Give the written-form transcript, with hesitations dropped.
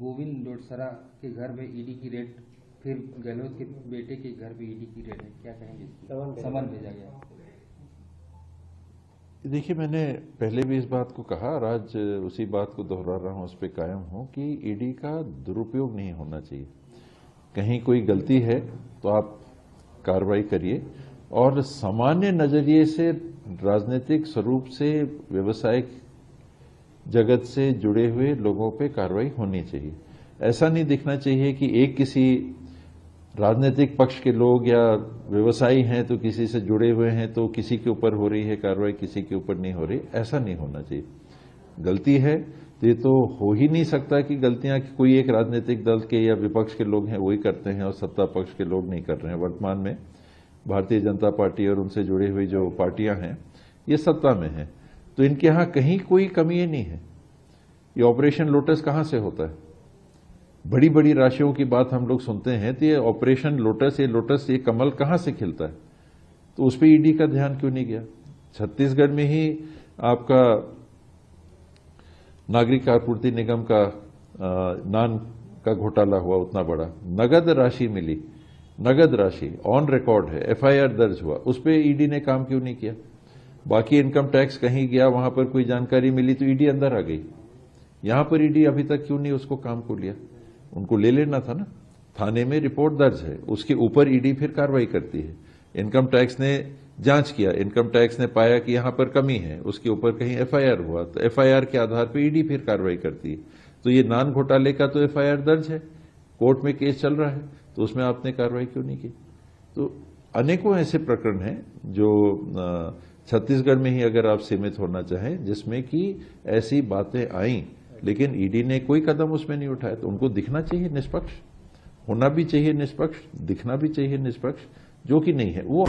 गोविंद डोडसरा के घर में ईडी की रेड, फिर गहलोत के बेटे के घर पे ईडी की रेड है, क्या कहेंगे? समन भेजा गया। देखिए, मैंने पहले भी इस बात को कहा और आज उसी बात को दोहरा रहा हूं, उस पर कायम हूं कि ईडी का दुरुपयोग नहीं होना चाहिए। कहीं कोई गलती है तो आप कार्रवाई करिए और सामान्य नजरिए से, राजनीतिक स्वरूप से, व्यवसायिक जगत से जुड़े हुए लोगों पे कार्रवाई होनी चाहिए। ऐसा नहीं दिखना चाहिए कि एक किसी राजनीतिक पक्ष के लोग या व्यवसायी हैं तो किसी से जुड़े हुए हैं तो किसी के ऊपर हो रही है कार्रवाई, किसी के ऊपर नहीं हो रही। ऐसा नहीं होना चाहिए। गलती है तो ये तो हो ही नहीं सकता कि गलतियां कोई एक राजनीतिक दल के या विपक्ष के लोग हैं वही करते हैं और सत्ता पक्ष के लोग नहीं कर रहे हैं। वर्तमान में भारतीय जनता पार्टी और उनसे जुड़ी हुई जो पार्टियां हैं ये सत्ता में हैं, तो इनके यहां कहीं कोई कमी नहीं है। ये ऑपरेशन लोटस कहां से होता है? बड़ी बड़ी राशियों की बात हम लोग सुनते हैं, तो ये ऑपरेशन लोटस, ये कमल कहां से खिलता है? तो उस पर ईडी का ध्यान क्यों नहीं गया? छत्तीसगढ़ में ही आपका नागरिक आपूर्ति निगम का नान का घोटाला हुआ, उतना बड़ा नगद राशि मिली, नगद राशि ऑन रिकॉर्ड है, एफआईआर दर्ज हुआ, उस पर ईडी ने काम क्यों नहीं किया? बाकी इनकम टैक्स कहीं गया, वहां पर कोई जानकारी मिली तो ईडी अंदर आ गई। यहां पर ईडी अभी तक क्यों नहीं उसको काम को लिया? उनको ले लेना था ना। थाने में रिपोर्ट दर्ज है, उसके ऊपर ईडी फिर कार्रवाई करती है। इनकम टैक्स ने जांच किया, इनकम टैक्स ने पाया कि यहां पर कमी है, उसके ऊपर कहीं एफआईआर हुआ तो एफआईआर के आधार पर ईडी फिर कार्रवाई करती है। तो ये नान घोटाले का तो एफआईआर दर्ज है, कोर्ट में केस चल रहा है, तो उसमें आपने कार्रवाई क्यों नहीं की? तो अनेकों ऐसे प्रकरण हैं जो छत्तीसगढ़ में ही अगर आप सीमित होना चाहें जिसमें कि ऐसी बातें आई, लेकिन ईडी ने कोई कदम उसमें नहीं उठाया। तो उनको दिखना चाहिए निष्पक्ष, होना भी चाहिए निष्पक्ष, दिखना भी चाहिए निष्पक्ष, जो कि नहीं है वो।